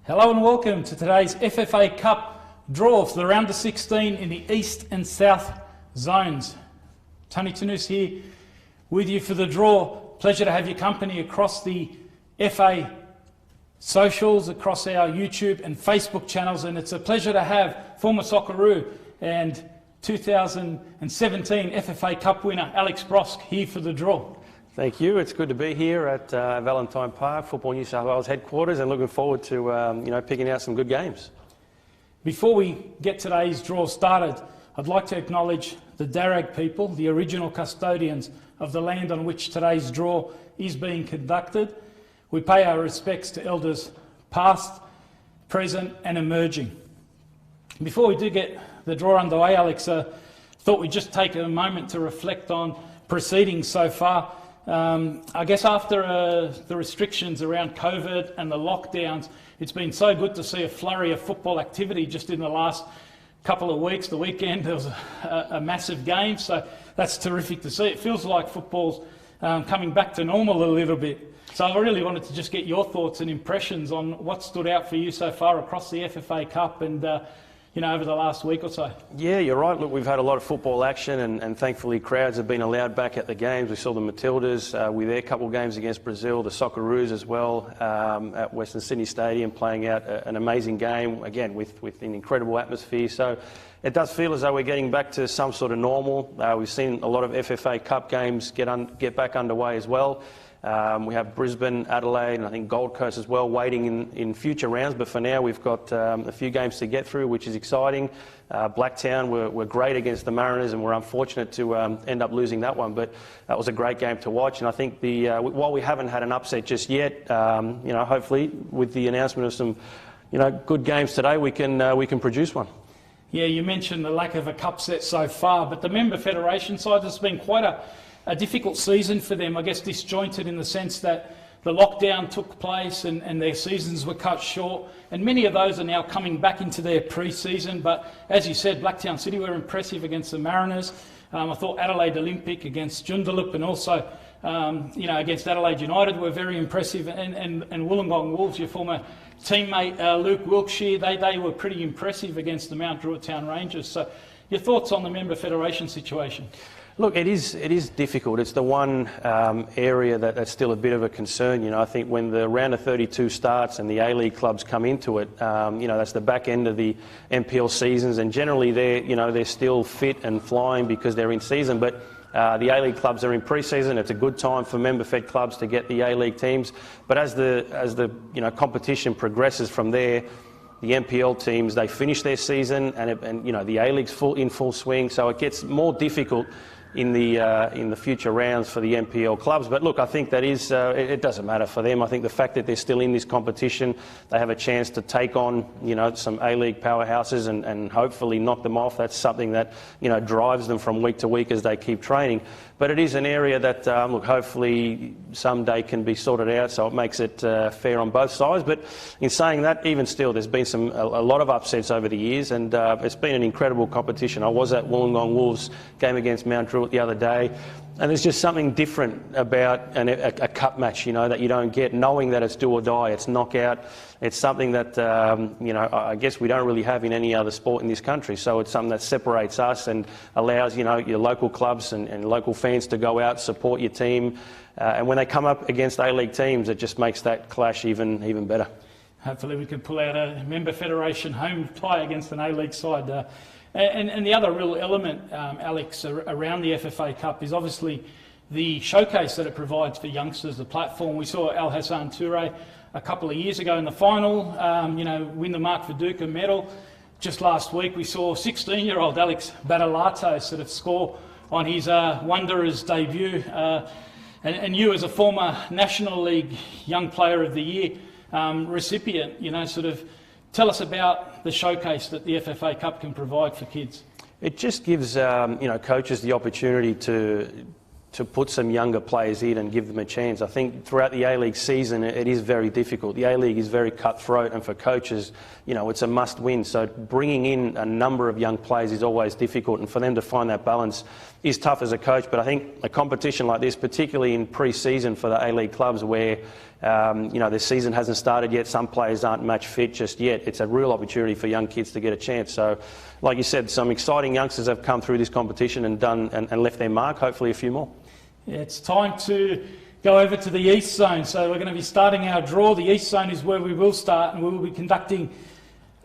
Hello and welcome to today's FFA Cup draw for the round of 16 in the East and South zones. Tony Tanous here with you for the draw. Pleasure to have your company across the FA socials, across our YouTube and Facebook channels, and it's a pleasure to have former Socceroo and 2017 FFA Cup winner Alex Brosk here for the draw. Thank you. It's good to be here at Valentine Park, Football New South Wales headquarters, and looking forward to picking out some good games. Before we get today's draw started, I'd like to acknowledge the Darug people, the original custodians of the land on which today's draw is being conducted. We pay our respects to elders past, present and emerging. Before we do get the draw underway, Alex, thought we'd just take a moment to reflect on proceedings so far. I guess after the restrictions around COVID and the lockdowns, it's been so good to see a flurry of football activity just in the last couple of weeks. The weekend there was a massive game, so that's terrific to see. It feels like football's coming back to normal a little bit. So I really wanted to just get your thoughts and impressions on what stood out for you so far across the FFA Cup and over the last week or so. Yeah, you're right. Look, we've had a lot of football action and thankfully crowds have been allowed back at the games. We saw the Matildas with their couple of games against Brazil, the Socceroos as well at Western Sydney Stadium, playing out an amazing game, again, with an incredible atmosphere. So it does feel as though we're getting back to some sort of normal. We've seen a lot of FFA Cup games get back underway as well. We have Brisbane, Adelaide and I think Gold Coast as well waiting in future rounds, but for now we've got a few games to get through, which is exciting. Blacktown were great against the Mariners and we're unfortunate to end up losing that one, but that was a great game to watch, and I think while we haven't had an upset just yet, hopefully with the announcement of some good games today we can produce one. Yeah, you mentioned the lack of a cup set so far, but the member federation side has been quite a difficult season for them, I guess disjointed in the sense that the lockdown took place and their seasons were cut short, and many of those are now coming back into their pre-season. But as you said, Blacktown City were impressive against the Mariners. I thought Adelaide Olympic against Joondalup and also against Adelaide United were very impressive, and Wollongong Wolves, your former teammate Luke Wilkshire, they were pretty impressive against the Mount Druitt Town Rangers. So your thoughts on the member federation situation? Look, it is difficult. It's the one area that's still a bit of a concern. I think when the round of 32 starts and the A-League clubs come into it, that's the back end of the NPL seasons, and generally they're still fit and flying because they're in season. But the A-League clubs are in pre-season. It's a good time for member-fed clubs to get the A-League teams. But as the competition progresses from there, the NPL teams, they finish their season and the A-League's in full swing, so it gets more difficult in the future rounds for the NPL clubs. But look, I think that is it doesn't matter for them. I think the fact that they're still in this competition, they have a chance to take on some A-League powerhouses and hopefully knock them off. That's something that drives them from week to week as they keep training. But it is an area that hopefully someday can be sorted out, so it makes it fair on both sides. But in saying that, even still, there's been a lot of upsets over the years, and it's been an incredible competition. I was at Wollongong Wolves game against Mount Druitt the other day, and there's just something different about a cup match, that you don't get, knowing that it's do or die, it's knockout. It's something that, I guess we don't really have in any other sport in this country. So it's something that separates us and allows, your local clubs and local fans to go out, support your team. And when they come up against A-League teams, it just makes that clash even better. Hopefully we can pull out a member federation home tie against an A-League side. And the other real element, Alex, around the FFA Cup is obviously the showcase that it provides for youngsters, the platform. We saw Al Hassan Toure a couple of years ago in the final, win the Mark Viduka medal. Just last week we saw 16-year-old Alex Badalato sort of score on his Wanderers debut. And you as a former National League Young Player of the Year recipient, tell us about the showcase that the FFA Cup can provide for kids. It just gives coaches the opportunity to put some younger players in and give them a chance. I think throughout the A-League season it is very difficult. The A-League is very cutthroat, and for coaches, it's a must-win. So bringing in a number of young players is always difficult, and for them to find that balance is tough as a coach, but I think a competition like this, particularly in pre-season for the A-League clubs where the season hasn't started yet, some players aren't match fit just yet, it's a real opportunity for young kids to get a chance. So, like you said, some exciting youngsters have come through this competition and done and left their mark, hopefully a few more. Yeah, it's time to go over to the East Zone. So we're going to be starting our draw. The East Zone is where we will start, and we will be conducting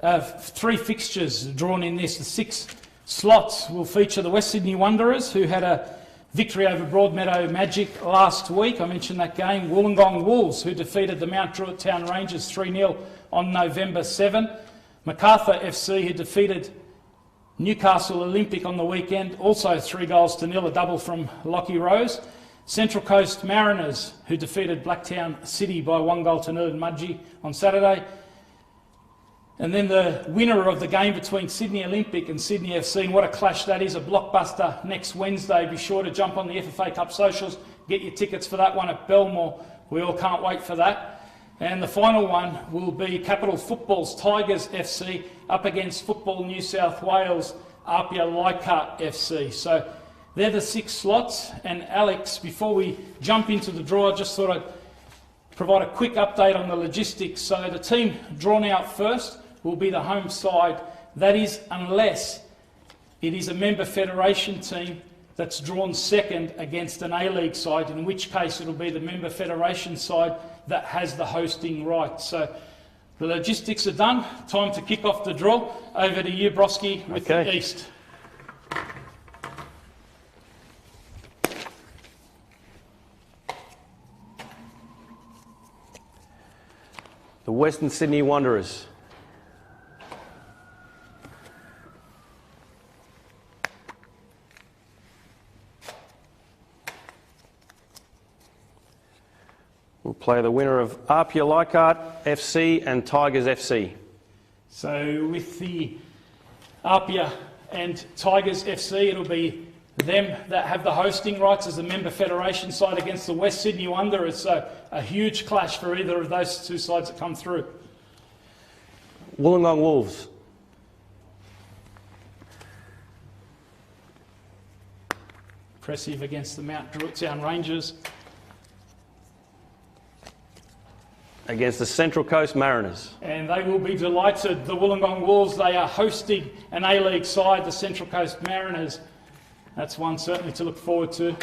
3 fixtures drawn in this. The 6 slots will feature the West Sydney Wanderers, who had a victory over Broadmeadow Magic last week. I mentioned that game. Wollongong Wolves, who defeated the Mount Druitt Town Rangers 3-0 on November 7. Macarthur FC, who defeated Newcastle Olympic on the weekend, also 3-0, a double from Lockie Rose. Central Coast Mariners, who defeated Blacktown City by 1-0 in Mudgee on Saturday. And then the winner of the game between Sydney Olympic and Sydney FC, and what a clash that is, a blockbuster next Wednesday. Be sure to jump on the FFA Cup socials, get your tickets for that one at Belmore. We all can't wait for that. And the final one will be Capital Football's Tigers FC up against Football New South Wales, Apia Leichhardt FC. So they're the 6 slots. And Alex, before we jump into the draw, I just thought I'd provide a quick update on the logistics. So the team drawn out first will be the home side. That is, unless it is a member federation team that's drawn second against an A-League side, in which case it'll be the member federation side that has the hosting right. So the logistics are done. Time to kick off the draw. Over to you, Broski, with the East. The Western Sydney Wanderers. We'll play the winner of Apia Leichhardt FC and Tigers FC. So with the Apia and Tigers FC, it'll be them that have the hosting rights as the member federation side against the West Sydney Wanderers. So a huge clash for either of those 2 sides that come through. Wollongong Wolves. Impressive against the Mount Druitt Town Rangers. Against the Central Coast Mariners. And they will be delighted. The Wollongong Wolves, they are hosting an A-League side, the Central Coast Mariners. That's one certainly to look forward to.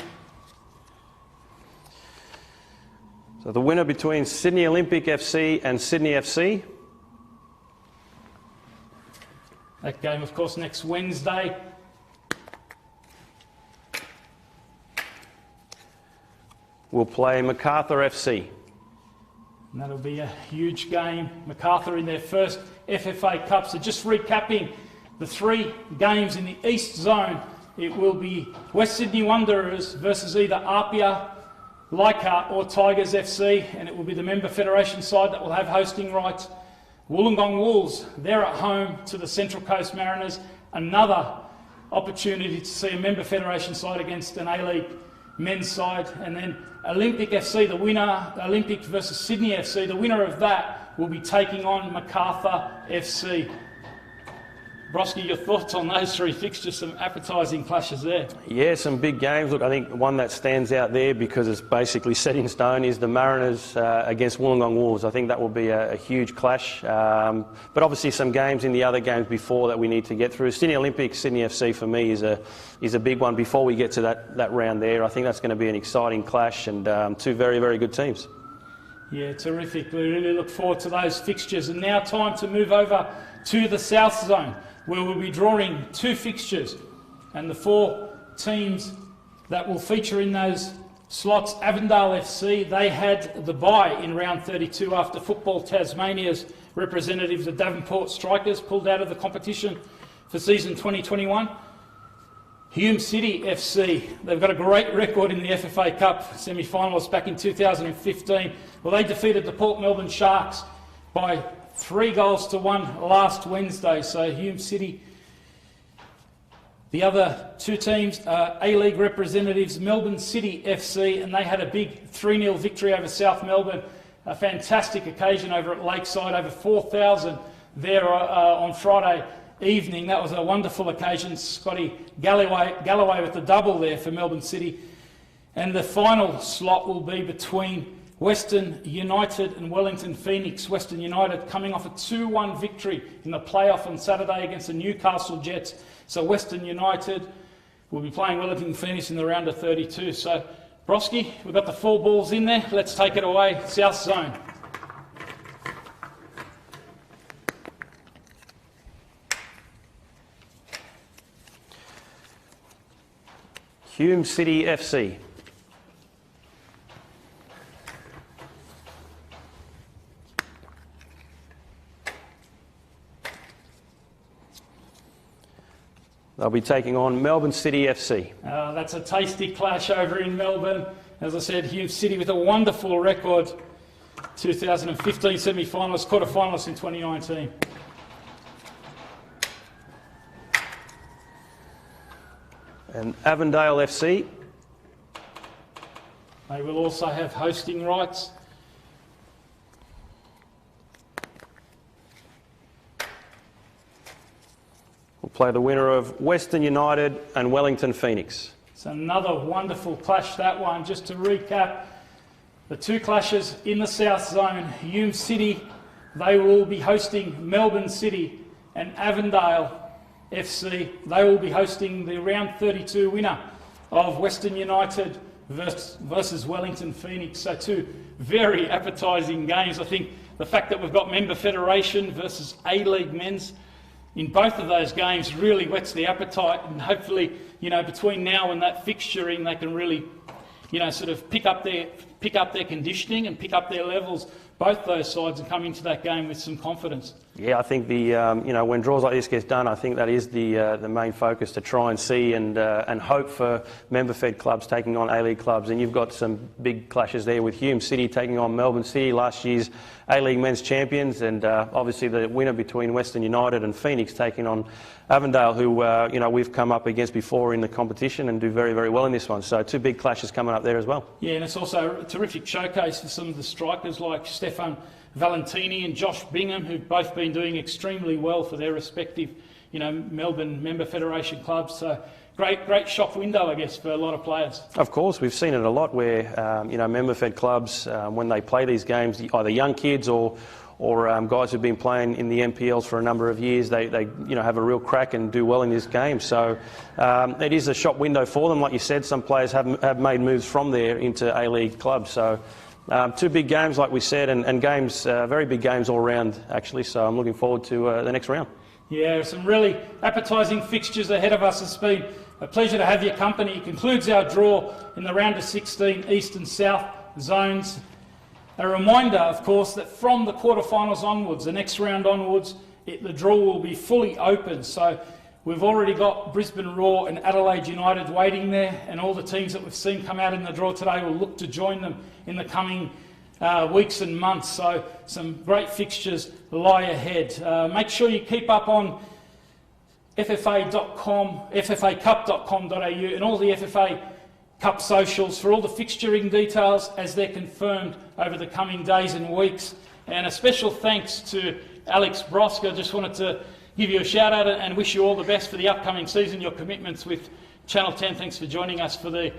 So the winner between Sydney Olympic FC and Sydney FC. That game, of course, next Wednesday. We'll play Macarthur FC. And that'll be a huge game. Macarthur in their first FFA Cup. So just recapping the 3 games in the East Zone. It will be West Sydney Wanderers versus either Apia, Leichhardt or Tigers FC, and it will be the member federation side that will have hosting rights. Wollongong Wolves, they're at home to the Central Coast Mariners. Another opportunity to see a member federation side against an A-League men's side. And then Olympic FC, the winner, Olympic versus Sydney FC, the winner of that will be taking on Macarthur FC. Broski, your thoughts on those 3 fixtures? Some appetising clashes there. Yeah, some big games. Look, I think one that stands out there because it's basically set in stone is the Mariners against Wollongong Wolves. I think that will be a huge clash. But obviously some games in the other games before that we need to get through. Sydney Olympic, Sydney FC for me is a big one before we get to that round there. I think that's going to be an exciting clash and 2 very, very good teams. Yeah, terrific. We really look forward to those fixtures. And now time to move over to the South Zone, where we'll be drawing 2 fixtures. And the 4 teams that will feature in those slots, Avondale FC, they had the bye in round 32 after Football Tasmania's representatives, the Davenport Strikers, pulled out of the competition for season 2021. Hume City FC, they've got a great record in the FFA Cup semi-finalists back in 2015. Well, they defeated the Port Melbourne Sharks by 3-1 last Wednesday. So Hume City. The other 2 teams are A-League representatives, Melbourne City FC, and they had a big 3-0 victory over South Melbourne. A fantastic occasion over at Lakeside, over 4,000 there on Friday evening. That was a wonderful occasion. Scotty Galloway with the double there for Melbourne City. And the final slot will be between Western United and Wellington Phoenix. Western United coming off a 2-1 victory in the playoff on Saturday against the Newcastle Jets. So Western United will be playing Wellington Phoenix in the round of 32. So Broski, we've got the 4 balls in there. Let's take it away, South Zone. Hume City FC. They'll be taking on Melbourne City FC. That's a tasty clash over in Melbourne. As I said, Hume City with a wonderful record. 2015 semi-finalists, quarter-finalists in 2019. And Avondale FC. They will also have hosting rights. We'll play the winner of Western United and Wellington Phoenix. It's another wonderful clash, that one. Just to recap, the 2 clashes in the South Zone. Hume City, they will be hosting Melbourne City, and Avondale FC, they will be hosting the round 32 winner of Western United versus Wellington Phoenix. So 2 very appetising games. I think the fact that we've got Member Federation versus A-League men's in both of those games really whets the appetite, and hopefully, between now and that fixturing, they can really, sort of pick up their conditioning and pick up their levels, both those sides, and come into that game with some confidence. Yeah, I think when draws like this gets done, I think that is the main focus, to try and see and hope for member-fed clubs taking on A-League clubs. And you've got some big clashes there with Hume City taking on Melbourne City, last year's A-League men's champions, and obviously the winner between Western United and Phoenix taking on Avondale, who we've come up against before in the competition and do very, very well in this one. So 2 big clashes coming up there as well. Yeah, and it's also a terrific showcase for some of the strikers like Stefan Valentini and Josh Bingham, who've both been doing extremely well for their respective, Melbourne Member Federation clubs. So great shop window, I guess, for a lot of players. Of course, we've seen it a lot where, member-fed clubs, when they play these games, either young kids or guys who've been playing in the MPLs for a number of years, they have a real crack and do well in this game. So it is a shop window for them. Like you said, some players have made moves from there into A-League clubs. So 2 big games, like we said, and games, very big games all round, actually. So I'm looking forward to the next round. Yeah, some really appetising fixtures ahead of us. It's been a pleasure to have your company. It concludes our draw in the round of 16 East and South zones. A reminder, of course, that from the quarterfinals onwards, the next round onwards, the draw will be fully open. So we've already got Brisbane Roar and Adelaide United waiting there, and all the teams that we've seen come out in the draw today will look to join them in the coming weeks and months. So some great fixtures lie ahead. Make sure you keep up on FFA.com, FFAcup.com.au, and all the FFA Cup socials for all the fixturing details as they're confirmed over the coming days and weeks. And a special thanks to Alex Broska. Just wanted to give you a shout out and wish you all the best for the upcoming season, your commitments with Channel 10. Thanks for joining us for the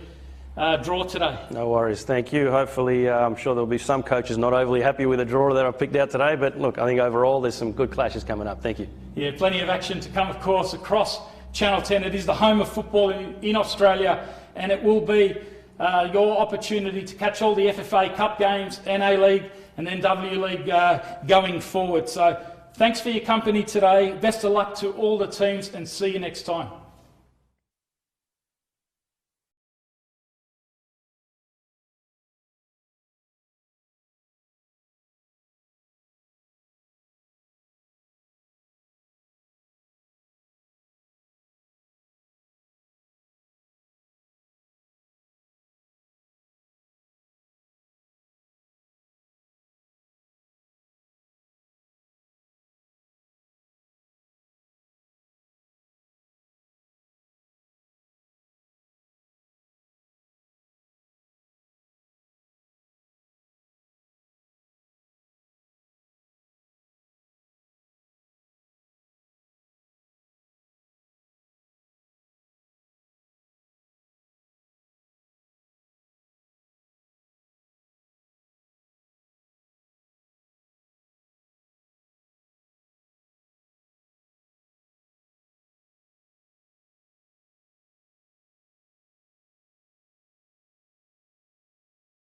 draw today. No worries, thank you. Hopefully, I'm sure there'll be some coaches not overly happy with the draw that I've picked out today, but look, I think overall there's some good clashes coming up. Thank you. Yeah, plenty of action to come, of course, across Channel 10. It is the home of football in Australia, and it will be your opportunity to catch all the FFA Cup games and A-League and then W-League going forward. So thanks for your company today. Best of luck to all the teams, and see you next time.